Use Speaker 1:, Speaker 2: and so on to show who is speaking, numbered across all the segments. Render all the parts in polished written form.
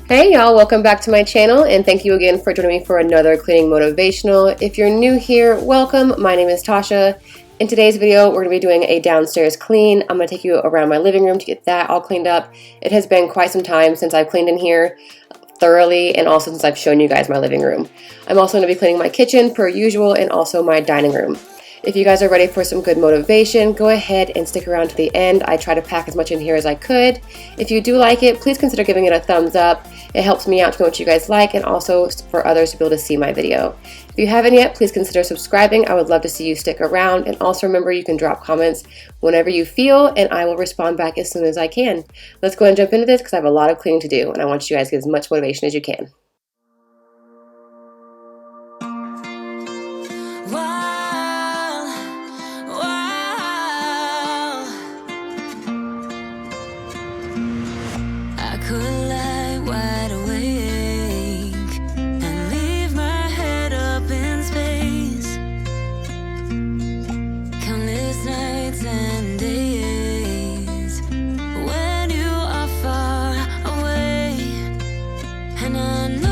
Speaker 1: Hey y'all, welcome back to my channel and thank you again for joining me for another cleaning motivational. If you're new here, welcome. My name is Tasha. In today's video, we're going to be doing a downstairs clean. I'm going to take you around my living room to get that all cleaned up. It has been quite some time since I've cleaned in here thoroughly and also since I've shown you guys my living room. I'm also going to be cleaning my kitchen per usual and also my dining room. If you guys are ready for some good motivation, go ahead and stick around to the end. I try to pack as much in here as I could. If you do like it, please consider giving it a thumbs up. It helps me out to know what you guys like and also for others to be able to see my video. If you haven't yet, please consider subscribing. I would love to see you stick around. And also remember, you can drop comments whenever you feel and I will respond back as soon as I can. Let's go ahead and jump into this because I have a lot of cleaning to do and I want you guys to get as much motivation as you can.
Speaker 2: When you are far away, and I know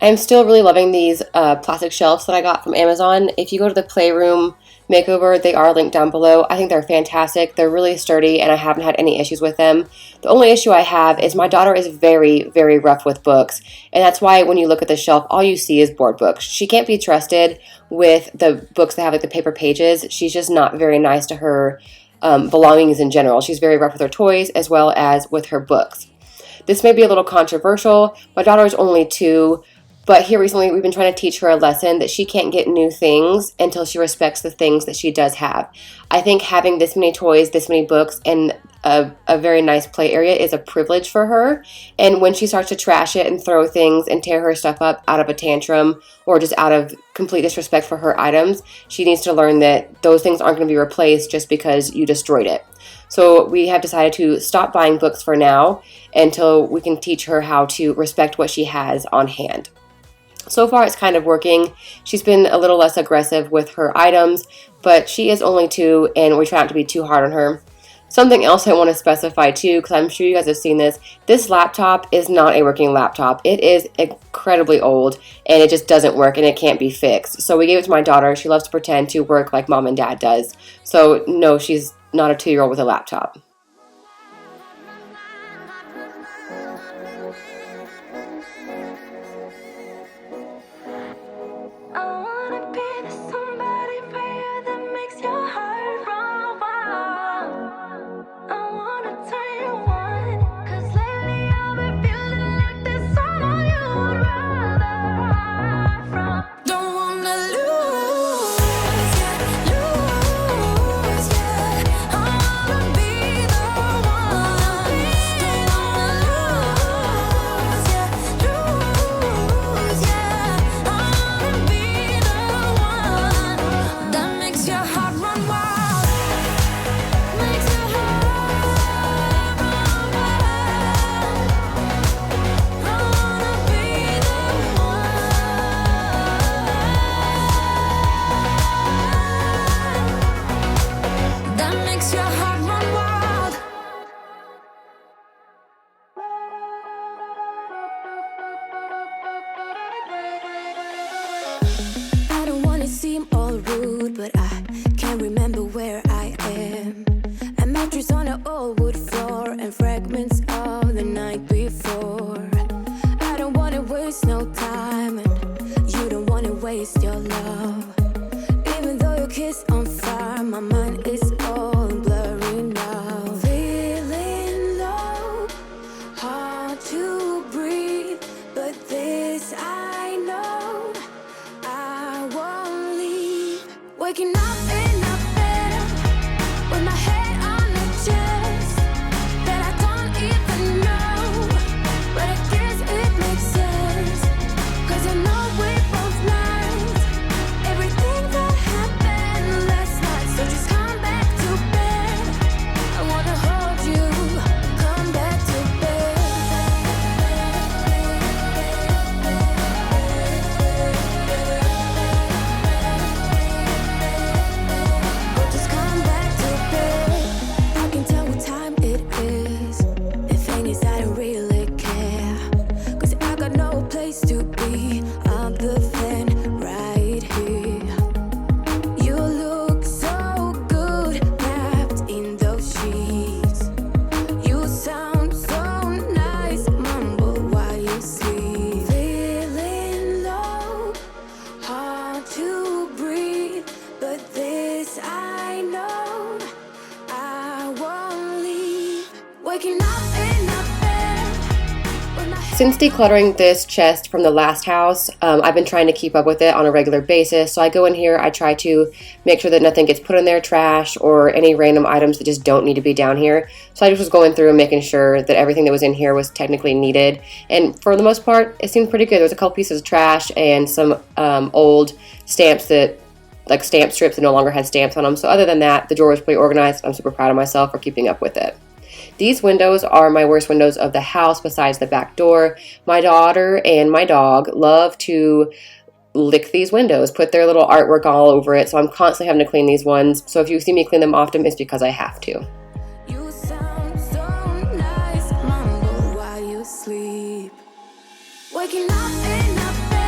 Speaker 1: I'm still really loving these plastic shelves that I got from Amazon. If you go to the Playroom makeover, they are linked down below. I think they're fantastic. They're really sturdy, and I haven't had any issues with them. The only issue I have is my daughter is very, very rough with books, and that's why when you look at the shelf, all you see is board books. She can't be trusted with the books that have like the paper pages. She's just not very nice to her belongings in general. She's very rough with her toys as well as with her books. This may be a little controversial. My daughter is only 2. But here recently, we've been trying to teach her a lesson that she can't get new things until she respects the things that she does have. I think having this many toys, this many books, and a very nice play area is a privilege for her. And when she starts to trash it and throw things and tear her stuff up out of a tantrum or just out of complete disrespect for her items, she needs to learn that those things aren't going to be replaced just because you destroyed it. So we have decided to stop buying books for now until we can teach her how to respect what she has on hand. So far, it's kind of working. She's been a little less aggressive with her items, but she is only 2, and we try not to be too hard on her. Something else I want to specify too, because I'm sure you guys have seen this, this laptop is not a working laptop. It is incredibly old, and it just doesn't work, and it can't be fixed. So we gave it to my daughter. She loves to pretend to work like mom and dad does. So no, she's not a 2-year-old with a laptop.
Speaker 2: But I can't remember where I am. A mattress on an old wood floor and fragments of the night before. I don't wanna waste no time, and you don't wanna waste your love. Even though your kiss on fire, my mind is all blurry now. Feeling low, hard to breathe, but this I know, I won't leave. Waking up in a bed with my head on the chest that I don't even know, but I guess it makes sense, 'cause I know we both learned everything that happened last night. So just come back to bed. I wanna hold you. Come back to bed. Oh, just come back to bed. I can tell what time it is. The thing is, I don't really care, 'cause I got no place to be other than right here. You look so good wrapped in those sheets. You sound so nice, mumble while you sleep. Feeling low, hard to breathe, but this I know, I won't leave. Waking up in a bed with my head.
Speaker 1: Since decluttering this chest from the last house, I've been trying to keep up with it on a regular basis. So I go in here, I try to make sure that nothing gets put in there, trash, or any random items that just don't need to be down here. So I just was going through and making sure that everything that was in here was technically needed. And for the most part, it seemed pretty good. There was a couple pieces of trash and some old stamps that, like stamp strips that no longer had stamps on them. So other than that, the drawer was pretty organized. I'm super proud of myself for keeping up with it. These windows are my worst windows of the house besides the back door. My daughter and my dog love to lick these windows, put their little artwork all over it, so I'm constantly having to clean these ones. So if you see me clean them often, it's because I have to.
Speaker 2: You sound so nice, mumble while you sleep. Waking up in a bed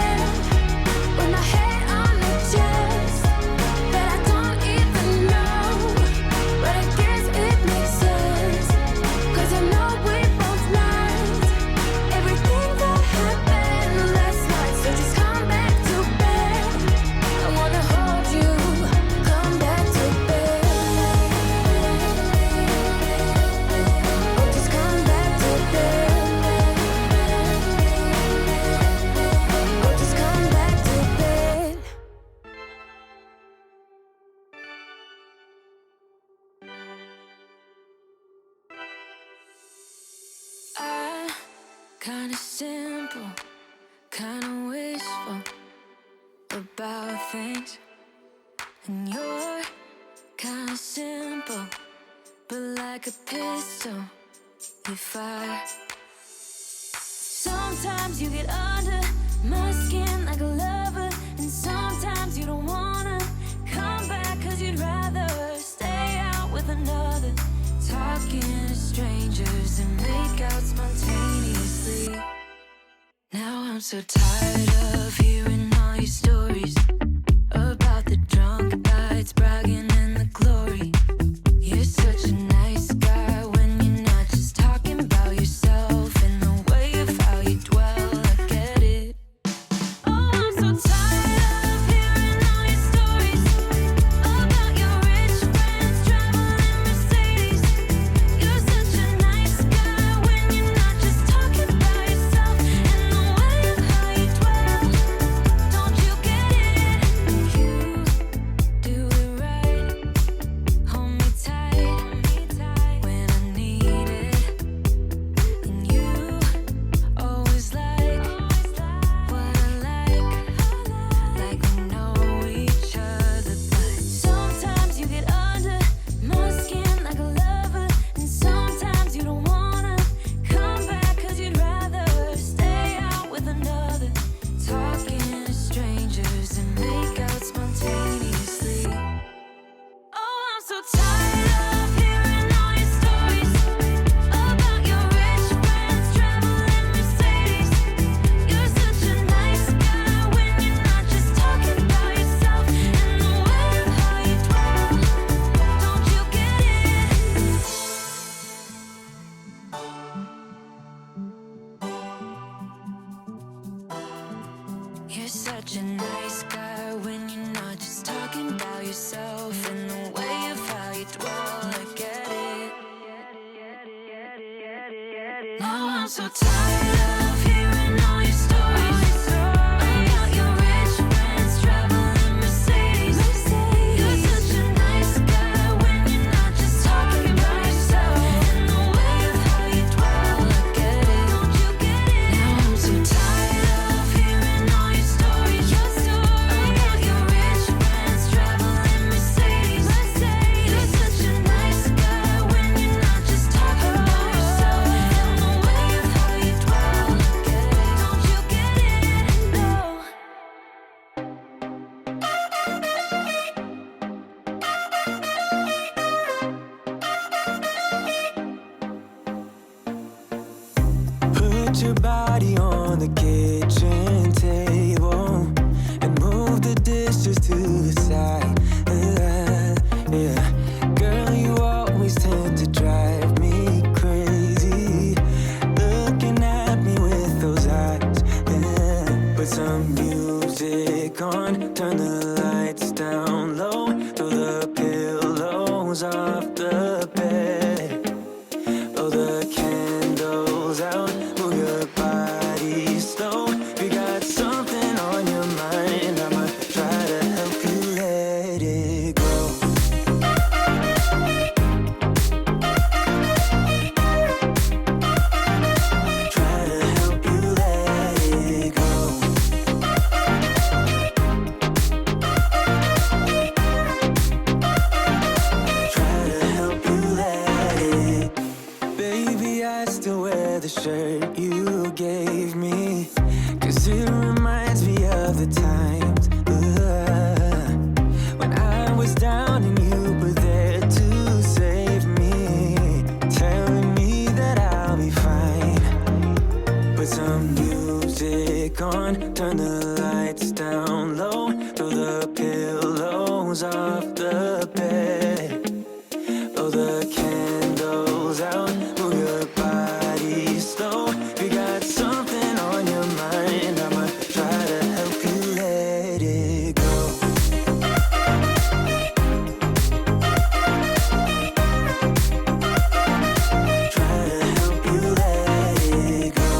Speaker 2: Kinda simple, kinda wishful about things. And you're kinda simple, but like a pistol, you fire. Sometimes you get under my skin like a lover, and sometimes you don't wanna come back 'cause you'd rather stay out with another. Talking to strangers and make out spontaneously. Now I'm so tired of hearing all your stories about the drunk nights, bragging in the glory. You're such a nice guy when you're not just talking about yourself and the way of how you dwell. I get it. Oh, I'm so tired of hearing all your stories about your rich friends traveling Mercedes. You're such a nice guy when you're not just talking about yourself and the way of how you dwell. Don't you get it? You do it right. Hold me tight when I need it. And you always like what I like we know each other. But sometimes you get under my skin like a lover, and sometimes you don't wanna come back 'cause you'd rather stay out with another. Talking to strangers and make out spontaneously. Oh, I'm so tired of hearing all your stories about your rich friends traveling Mercedes. You're such a nice guy when you're not just talking about yourself and the way of how you dwell. Don't you get it? You're such a nice guy when you're not just talking about yourself and the way of how you dwell. I get it. Now I'm so tired of hearing all your stories about your rich friends traveling Mercedes. You're such a nice guy when you're not just talking about yourself and the way of how you dwell. I get it. Don't you get it? Now I'm so tired of hearing all your stories about your rich friends traveling Mercedes. You're such a nice guy when you're not just talking about yourself and the way of how you dwell. I get it. Don't you get it? No.
Speaker 3: Put your body on the kitchen table and move the dishes to the side. Yeah, girl, you always tend to drive me crazy, looking at me with those eyes. Yeah. Put some music on, turn the lights down low, throw the pillows off the bed. Blow the candles out, move your body slow. If you got something on your mind, I'ma try to help you let it go. Try to help you let it go. Try to help you let it. Baby, I still wear the shirt you gave me, 'cause it reminds me of the times when I was down and you were there to save me, telling me that I'll be fine. Put some music on, turn the lights down low, throw the pillows off the bed. Blow the candles out, move your body slow. If you got something on your mind, I'ma try to help you let it go. Try to help you let it go.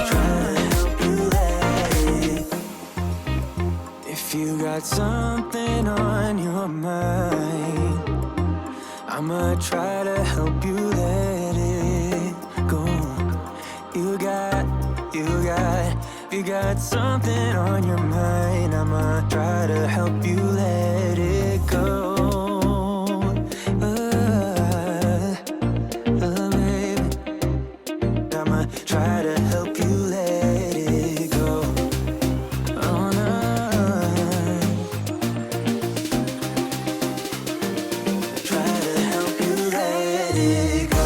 Speaker 3: Try to help you let it try to help you let it go. You got something on your mind. I'ma try to help you let it go. Baby, I'ma try to help you let it go. Oh no. Try to help you let it go.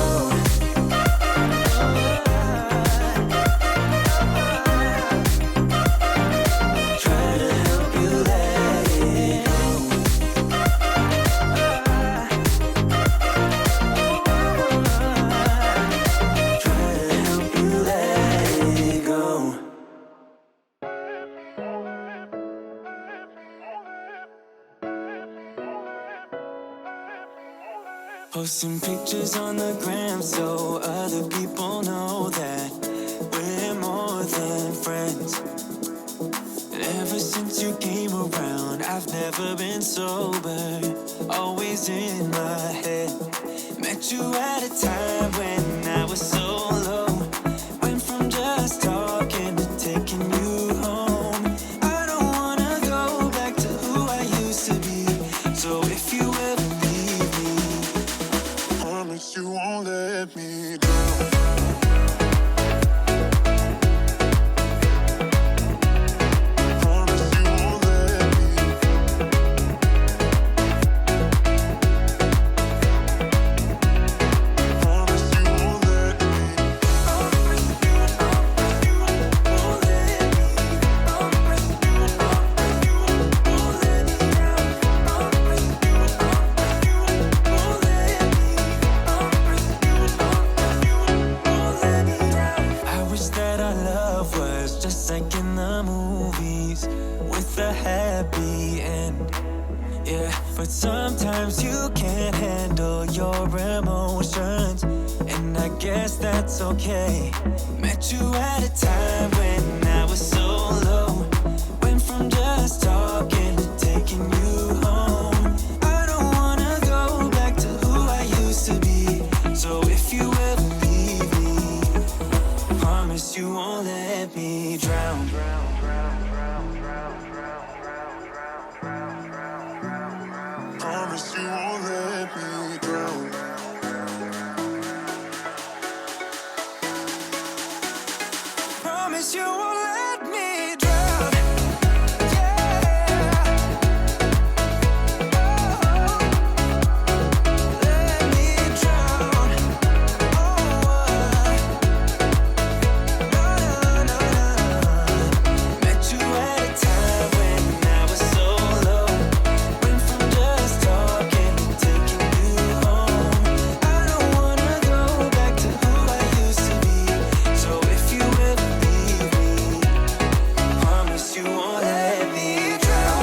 Speaker 3: Posting pictures on the gram so other people know that we're more than friends. And ever since you came around, I've never been sober, always in my head. Met you at a time when I was so low. Went from just talking to taking you home. I don't wanna go back to who I used to be. So if you ever you won't let me down. Promise you won't let me. Promise you won't let me. Promise you won't let me. Promise you won't let me down. Promise you won't let just like in the movies, with a happy end. Yeah, but sometimes you can't handle your emotions, and I guess that's okay. Met you at a time when I was so low. Went from just talking to taking you home. I don't wanna go back to who I used to be. So if you ever leave me, promise you won't let me drown. Promise you won't let me drown. Promise you won't let me drown. Yeah. Oh, let me drown. Oh, no. Met you at a time when I was so low. Went from just talking to taking you home. I don't wanna go back to who I used to be. So if you ever leave me, promise you won't let me drown.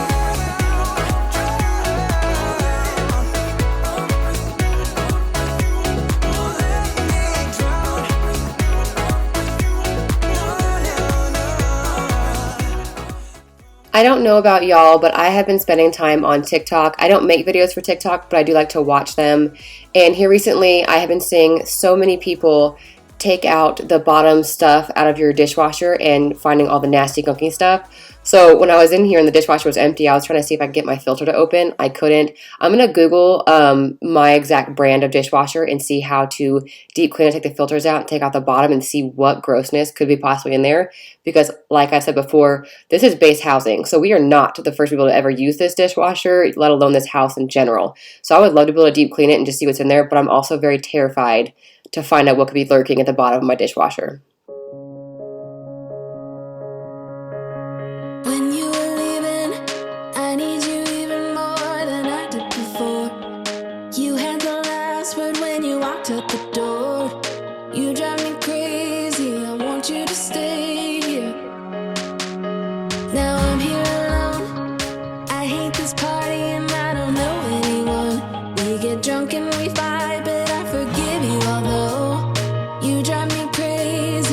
Speaker 1: I don't know about y'all, but I have been spending time on TikTok. I don't make videos for TikTok, but I do like to watch them. And here recently, I have been seeing so many people take out the bottom stuff out of your dishwasher and finding all the nasty, gunky stuff. So when I was in here and the dishwasher was empty, I was trying to see if I could get my filter to open. I couldn't. I'm going to Google my exact brand of dishwasher and see how to deep clean and take the filters out and take out the bottom and see what grossness could be possibly in there. Because like I said before, this is base housing. So we are not the first people to ever use this dishwasher, let alone this house in general. So I would love to be able to deep clean it and just see what's in there, but I'm also very terrified to find out what could be lurking at the bottom of my dishwasher.
Speaker 2: When you were leaving, I need you even more than I did before. You had the last word when you walked out the door. You drive me crazy, I want you to stay here. Now I'm here alone, I hate this party and I don't know anyone. We get drunk and we fight, but I forgive you, although you drive me crazy.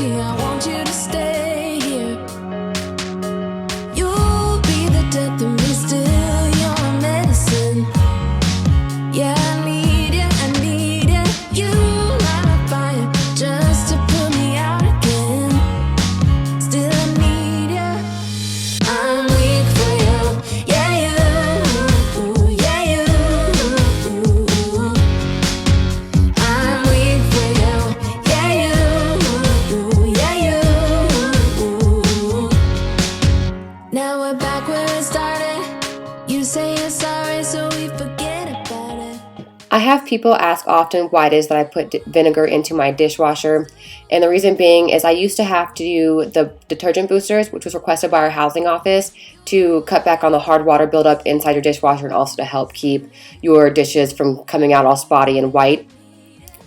Speaker 1: I have people ask often why it is that I put vinegar into my dishwasher, and the reason being is I used to have to do the detergent boosters, which was requested by our housing office, to cut back on the hard water buildup inside your dishwasher and also to help keep your dishes from coming out all spotty and white.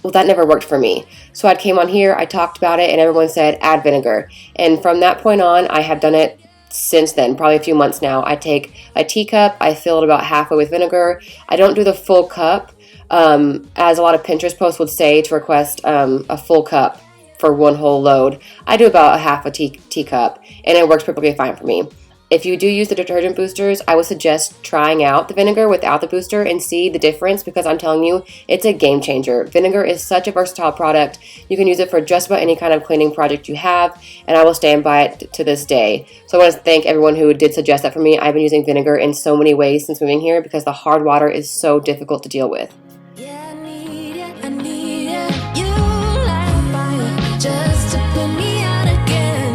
Speaker 1: Well, that never worked for me. So I came on here, I talked about it, and everyone said add vinegar. And from that point on, I have done it since then, probably a few months now. I take a teacup, I fill it about halfway with vinegar. I don't do the full cup, as a lot of Pinterest posts would say to request a full cup for one whole load. I do about a half a teacup, and it works perfectly fine for me. If you do use the detergent boosters, I would suggest trying out the vinegar without the booster and see the difference, because I'm telling you, it's a game changer. Vinegar is such a versatile product. You can use it for just about any kind of cleaning project you have, and I will stand by it to this day. So I want to thank everyone who did suggest that for me. I've been using vinegar in so many ways since moving here because the hard water is so difficult to deal with.
Speaker 2: Yeah, I need it, I need it. You light fire just to put me out again.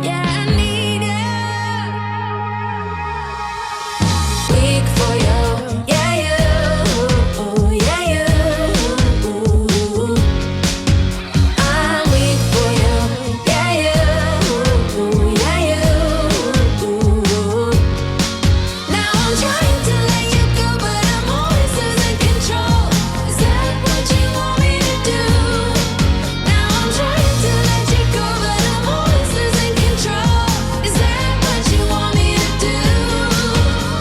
Speaker 2: Yeah, I need it. Weak for you, yeah, you, yeah, you. I'm weak for you, yeah, you, yeah, you. Now I'm trying to let you go, but I'm always losing control. Is that what you want me to do? Now I'm trying to let you go, but I'm always losing control. Is that what you want me to do?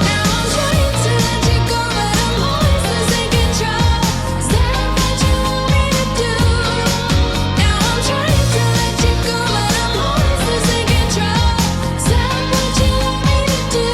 Speaker 2: Now I'm trying to let you go, but I'm always losing control. Is that what you want me to do? Now I'm trying to let you go, but I'm always losing control. Is that what you want me to do?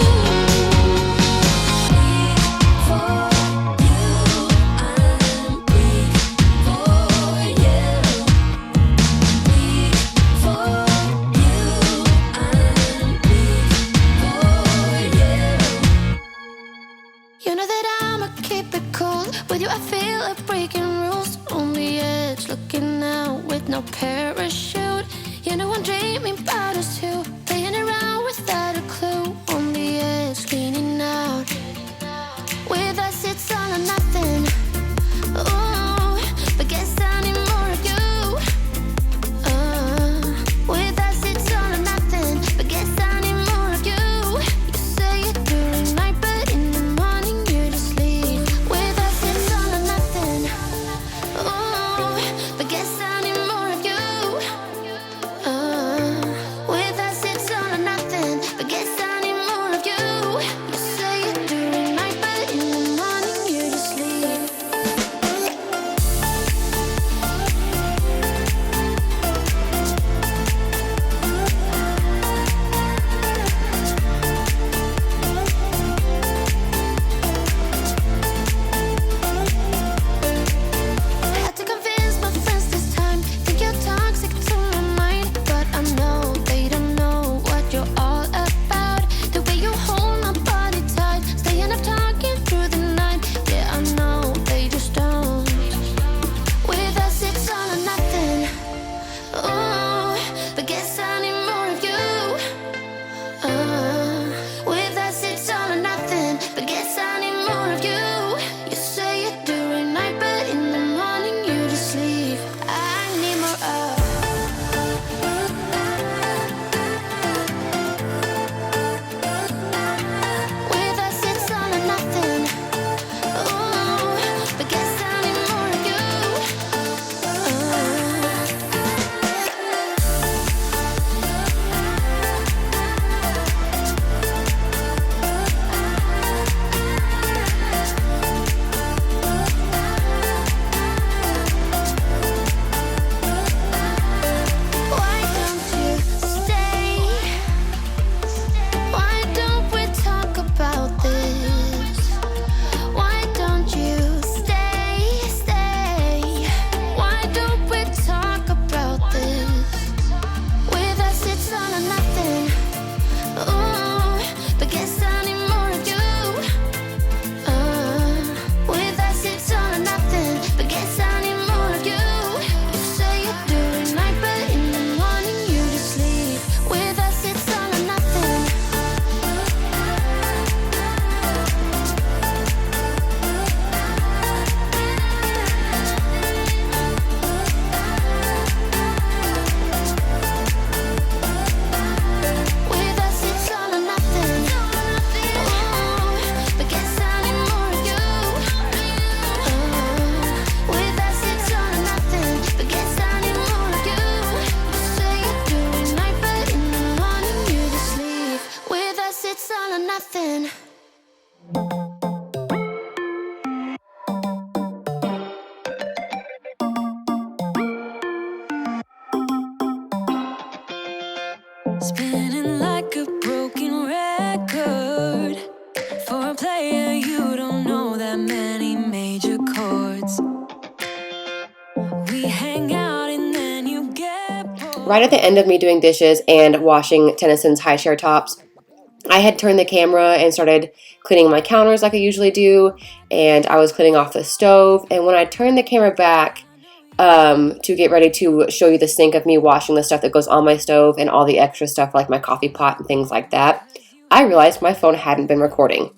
Speaker 2: You know that I'ma keep it cool. With you I feel like breaking rules. On the edge, looking out with no parachute. You know I'm dreaming about us two, playing around without a clue. On the edge, leaning out. With us it's all or nothing. Ooh, but guess I need more of you. With us it's all or nothing, but guess I need more of you. You say it during night, but in the morning you just leave. With us it's all or nothing. Ooh, but guess I need more of you. With us it's Spinning like a broken record. For a player, you don't know that many major chords. We hang out and then you get bored.
Speaker 1: Right at the end of me doing dishes and washing Tennyson's high chair tops, I had turned the camera and started cleaning my counters like I usually do, and I was cleaning off the stove. And when I turned the camera back to get ready to show you the sink of me washing the stuff that goes on my stove and all the extra stuff like my coffee pot and things like that, I realized my phone hadn't been recording.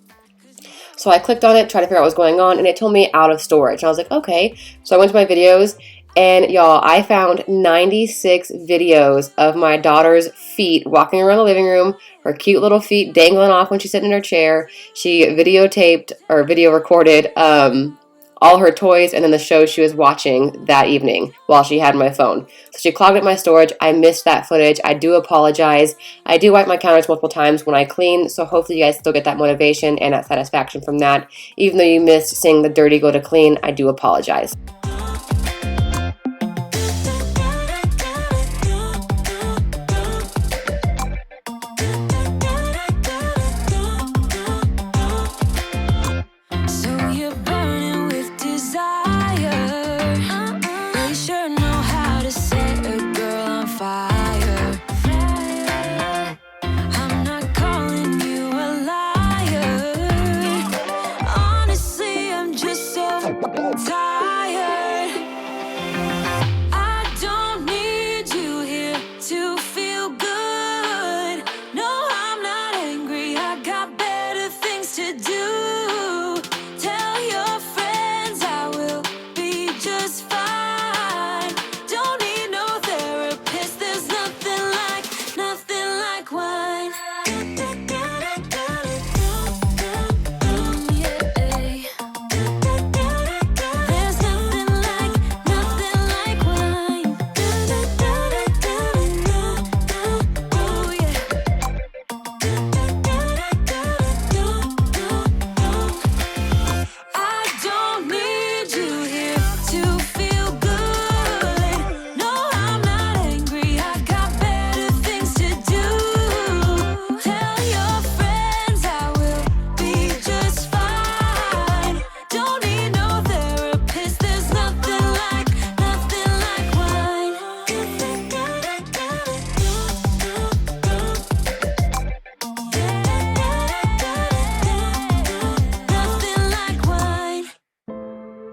Speaker 1: So I clicked on it, tried to figure out what was going on, and it told me out of storage. And I was like, okay. So I went to my videos, and y'all, I found 96 videos of my daughter's feet walking around the living room, her cute little feet dangling off when she's sitting in her chair. She videotaped or video recorded all her toys and then the show she was watching that evening while she had my phone. So she clogged up my storage. I missed that footage. I do apologize. I do wipe my counters multiple times when I clean, so hopefully you guys still get that motivation and that satisfaction from that. Even though you missed seeing the dirty go to clean, I do apologize.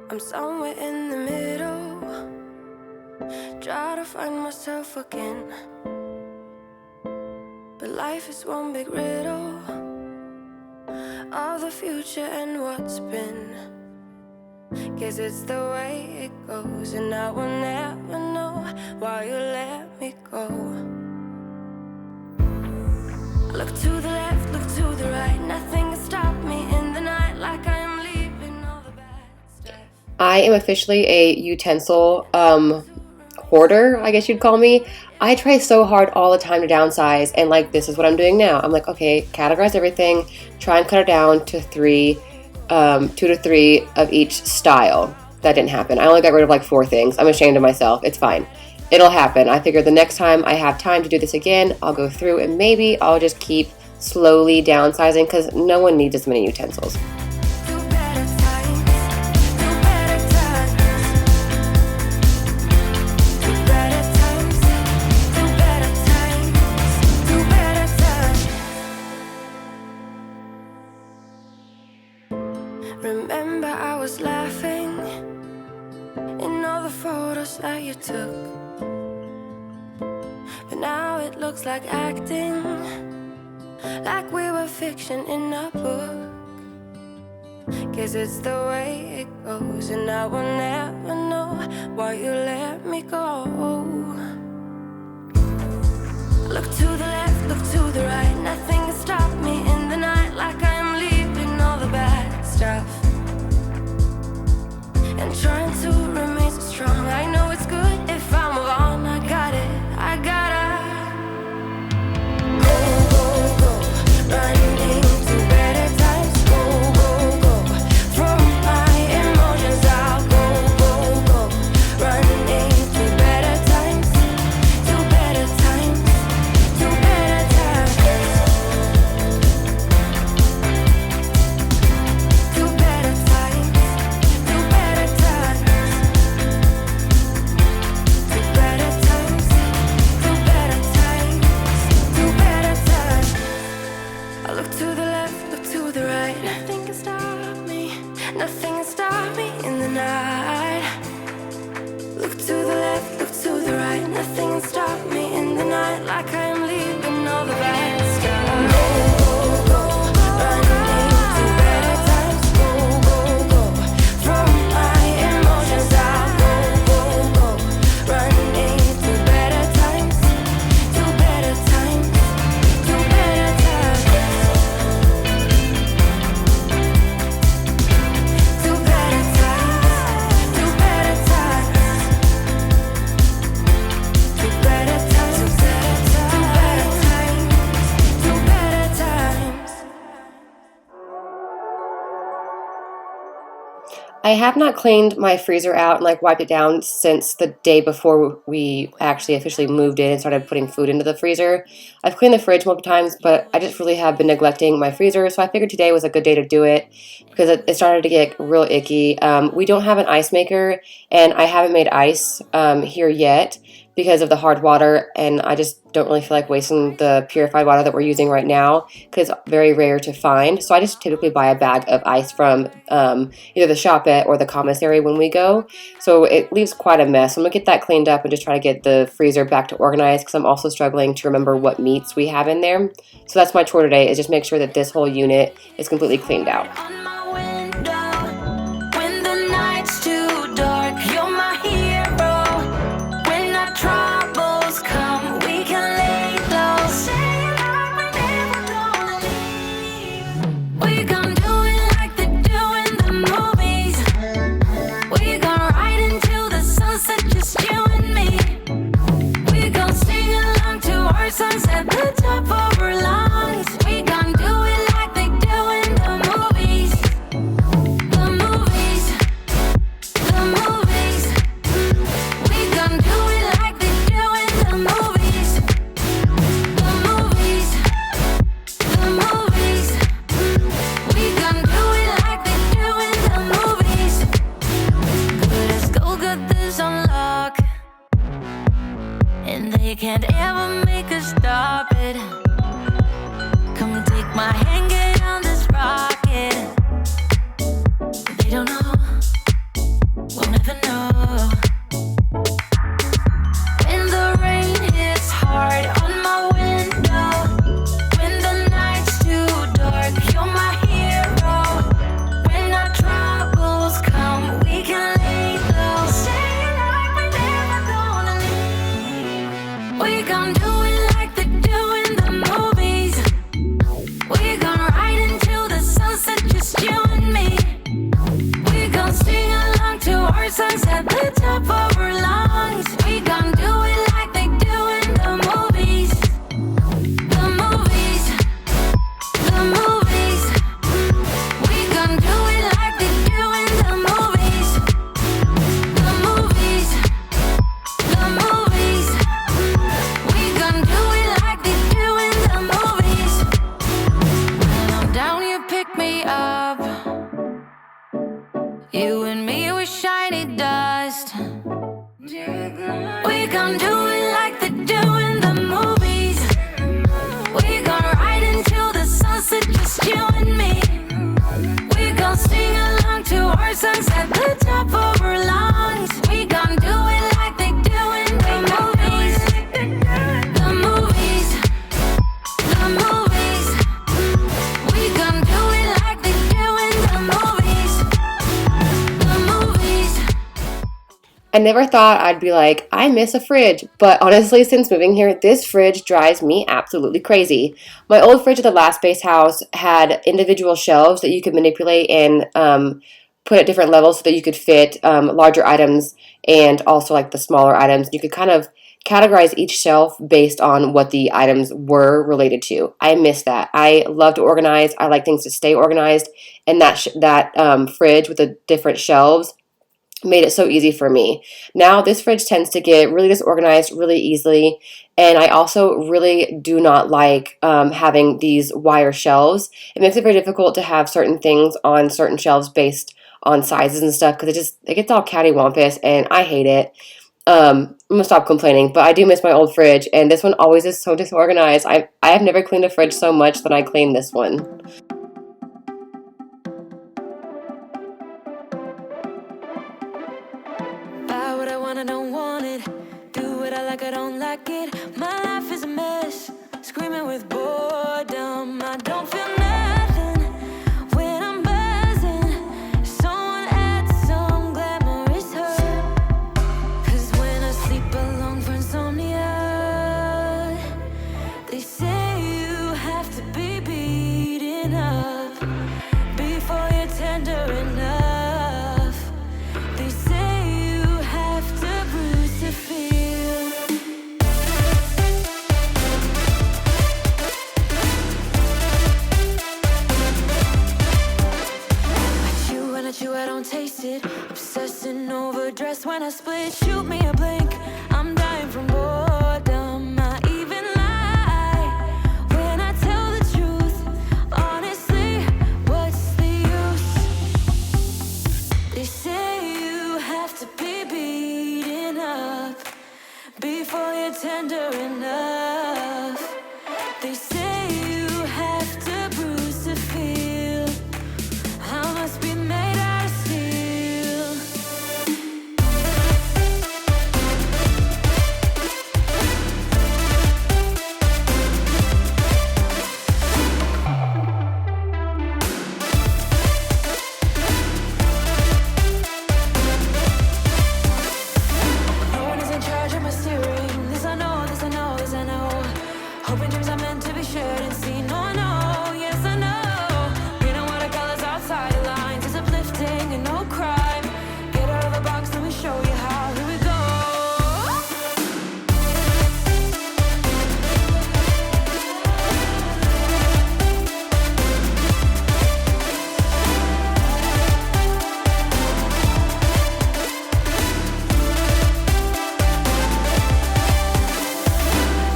Speaker 2: I'm somewhere in the middle, try to find myself again. But life is one big riddle of the future and what's been. Guess it's the way it goes, and I will never know why you let me go. Look to the left, look to the right, nothing can stop me in the night like I am leaving all the bad stuff.
Speaker 1: I am officially a utensil hoarder, I guess you'd call me. I try so hard all the time to downsize, and like this is what I'm doing now. I'm like, okay, categorize everything, try and cut it down to 2 to 3 of each style. That didn't happen. I only got rid of like 4 things. I'm ashamed of myself. It's fine. It'll happen. I figure the next time I have time to do this again, I'll go through and maybe I'll just keep slowly downsizing because no one needs as many utensils.
Speaker 2: Remember I was laughing in all the photos that you took, but now it looks like acting, like we were fiction in a book. Guess it's the way it goes, and I will never know why you let me go. Look to the left, look to the right, nothing can stop me in the night like I am leaving all the bad stuff and trying to remain so strong. I know it's good if I'm alone. I got it, I gotta go, running to better times. Go, from my emotions I'll go, running to better times, to better times, to better to the left, look to the right. Nothing stop me in the night, like I am leaving all the bad stuff. Go, go, go, running to better times. Go, go, go, throw my emotions out. Go, go, go, running to better times, to better times, to better times, to better times, to better times, to better times, to better times, to better times.
Speaker 1: I have not cleaned my freezer out and like wiped it down since the day before we actually officially moved in and started putting food into the freezer. I've cleaned the fridge multiple times, but I just really have been neglecting my freezer, so I figured today was a good day to do it because it started to get real icky. We don't have an ice maker, and I haven't made ice here yet because of the hard water, and I just don't really feel like wasting the purified water that we're using right now because it's very rare to find. So I just typically buy a bag of ice from either the shopette or the commissary when we go. So it leaves quite a mess. I'm going to get that cleaned up and just try to get the freezer back to organized because I'm also struggling to remember what meats we have in there. So that's my chore today, is just make sure that this whole unit is completely cleaned out.
Speaker 2: On my window, when the night's too dark, you're my hero. When our troubles come, we can lay low. Say like we're never gonna leave. We gon' do it like they do in the movies. We gon' ride into the sunset, just you and me. We gon' sing along to our songs at the top of our lungs. We gon' do it like they do in the movies. The movies, the movies. We gon' do it like they do in the movies. The movies, the movies. We gon' do it like they do in the movies. Good as gold, got this on lock, and they can't ever make us stop it. Come take my hand, get on this rocket. They don't know, we'll never know. When the rain hits hard on my window, when the night's too dark, you're my hero. When our troubles come, we can lay low. Say like we're never gonna leave. We gon' do it like they do in the movies. We gon' ride into the sunset, just you and me. We gon' sing along to our songs at the top of our lungs. We gon' do it like they do in the movies. The movies, the movies. We gon' do it like they do in the movies. The movies, the movies. We gon' do it like they do in the movies. When I'm down, you pick me up. You and me, we're shiny dust. We gon' do it like they do in the movies. We gon' ride into the sunset, just you and me. We gon' sing along to our songs at the top of our lungs. We gon' do it like they do in the movies. The movies, the movies. We gon' do it like they do in the movies. The movies.
Speaker 1: I never thought I'd be like, I miss a fridge, but honestly, since moving here, this fridge drives me absolutely crazy. My old fridge at the last base house had individual shelves that you could manipulate and put at different levels so that you could fit larger items and also like the smaller items. You could kind of categorize each shelf based on what the items were related to. I miss that. I love to organize. I like things to stay organized, and that fridge with the different shelves made it so easy for me. Now this fridge tends to get really disorganized really easily, and I also really do not like having these wire shelves. It makes it very difficult to have certain things on certain shelves based on sizes and stuff because it gets all cattywampus and I hate it. I'm gonna stop complaining, but I do miss my old fridge, and this one always is so disorganized. I have never cleaned a fridge so much than I cleaned this one.
Speaker 2: Buy what I wanna, don't want like I don't like it. My life is a mess, screaming with boredom. I don't feel nothing when I'm buzzing. Someone add some glamorous herb. 'Cause when I sleep alone for insomnia, they say you have to be beaten up before you're tender enough. They say you have to bruise to feel. I chew, I don't taste it. Obsessing over dress when I split. Shoot me a blink, I'm dying from boredom. I even lie when I tell the truth. Honestly, what's the use? They say you have to be beaten up before you're tender enough. They say you have to bruise to feel. I must be made out of steel. No one is in charge of my steering. This I know, this I know, this I know. Hoping dreams are meant to be shared and seen. No, I know, yes I know. Reading watercolors outside the lines is uplifting and no crime. Get out of the box, let me show you how. Here we go.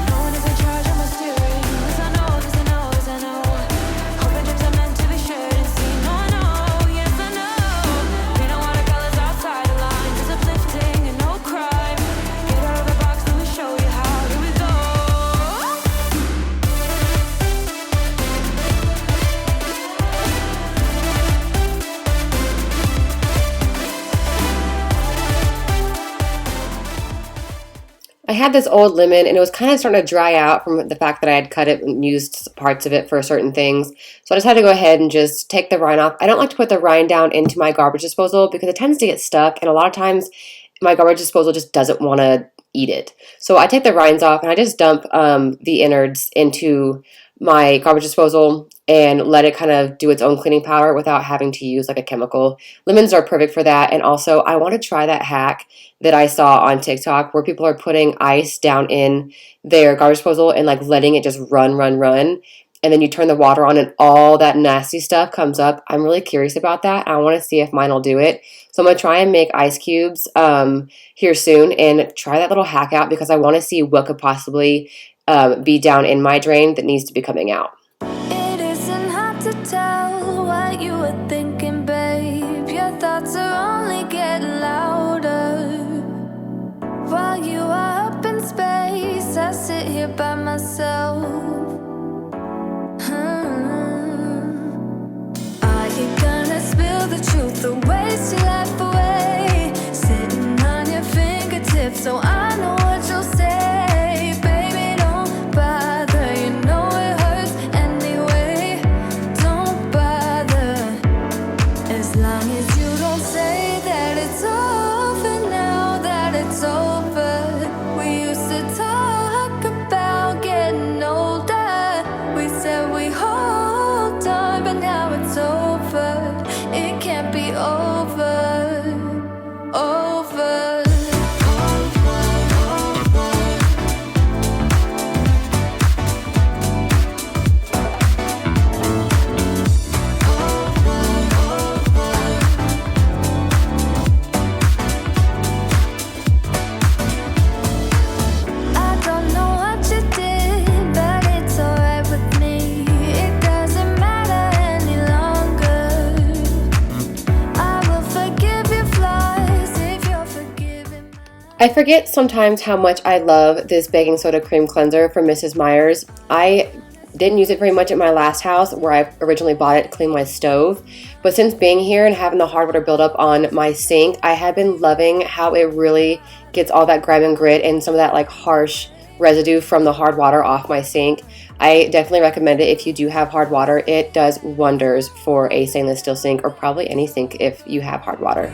Speaker 2: No one is in charge of my steering. This I know, this I know, this I know. Hoping dreams are meant to be shared and seen. No, I know, yes I know. Reading watercolors outside the lines is uplifting and no crime. Get out of the box, let me show you how. Here we go.
Speaker 1: I had this old lemon and it was kind of starting to dry out from the fact that I had cut it and used parts of it for certain things. So I just had to go ahead and just take the rind off. I don't like to put the rind down into my garbage disposal because it tends to get stuck, and a lot of times my garbage disposal just doesn't want to eat it. So I take the rinds off and I just dump the innards into my garbage disposal and let it kind of do its own cleaning power without having to use like a chemical. Lemons are perfect for that. And also I want to try that hack that I saw on TikTok where people are putting ice down in their garbage disposal and like letting it just run. And then you turn the water on and all that nasty stuff comes up. I'm really curious about that. I want to see if mine will do it. So I'm going to try and make ice cubes here soon and try that little hack out because I want to see what could possibly be down in my drain that needs to be coming out.
Speaker 2: It isn't hard to tell what you were thinking, babe. Your thoughts are only getting louder. While you are up in space, I sit here by myself. Are you gonna spill the truth or waste your life away? Sitting on your fingertips so I know what you'll say. Baby, don't bother, you know it hurts anyway. Don't bother, as long as you don't say that it's over now, that it's over. We used to talk about getting older. We said we hold on, but now it's over. It can't be over, over. I don't know what you did, but it's alright with me. It doesn't matter any longer. I will forgive your flaws if you're forgiving mine.
Speaker 1: I forget sometimes how much I love this baking soda cream cleanser from Mrs. Meyers. I didn't use it very much at my last house where I originally bought it to clean my stove. But since being here and having the hard water build up on my sink, I have been loving how it really gets all that grime and grit and some of that like harsh residue from the hard water off my sink. I definitely recommend it if you do have hard water. It does wonders for a stainless steel sink, or probably any sink if you have hard water.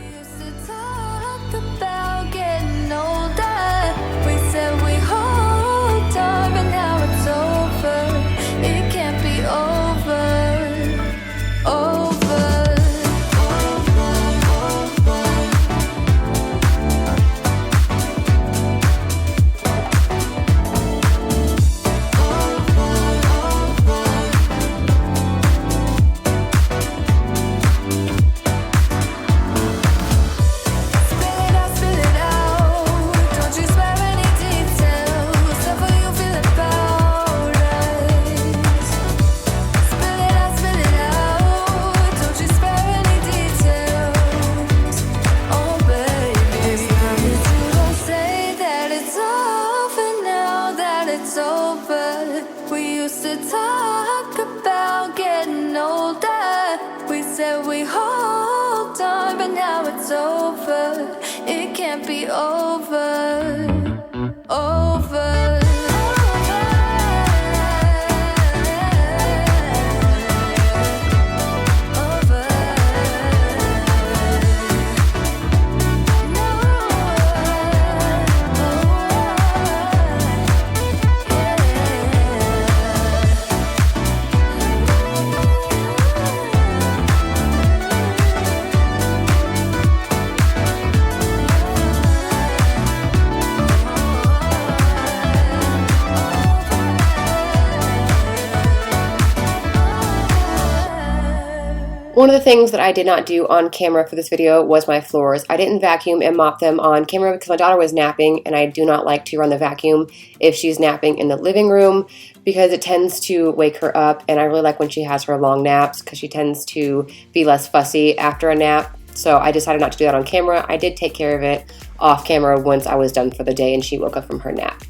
Speaker 2: It can't be over, over.
Speaker 1: One of the things that I did not do on camera for this video was my floors. I didn't vacuum and mop them on camera because my daughter was napping, and I do not like to run the vacuum if she's napping in the living room because it tends to wake her up, and I really like when she has her long naps because she tends to be less fussy after a nap. So I decided not to do that on camera. I did take care of it off camera once I was done for the day and she woke up from her nap.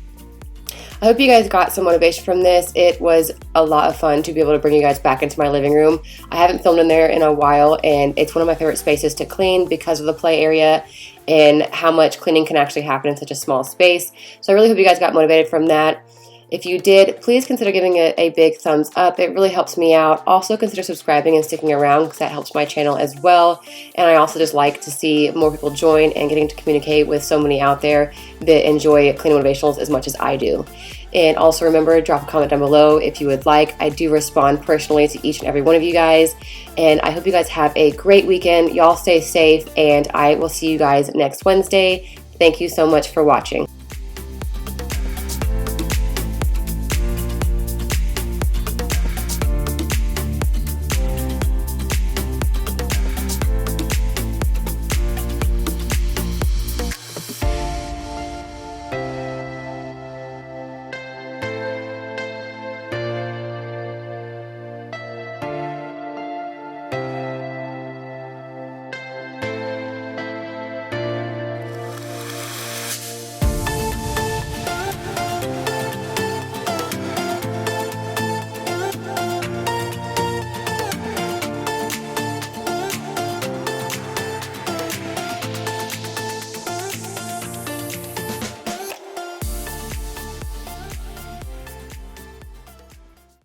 Speaker 1: I hope you guys got some motivation from this. It was a lot of fun to be able to bring you guys back into my living room. I haven't filmed in there in a while, and it's one of my favorite spaces to clean because of the play area and how much cleaning can actually happen in such a small space. So I really hope you guys got motivated from that. If you did, please consider giving it a big thumbs up. It really helps me out. Also consider subscribing and sticking around because that helps my channel as well. And I also just like to see more people join and getting to communicate with so many out there that enjoy cleaning motivationals as much as I do. And also remember, drop a comment down below if you would like. I do respond personally to each and every one of you guys. And I hope you guys have a great weekend. Y'all stay safe, and I will see you guys next Wednesday. Thank you so much for watching.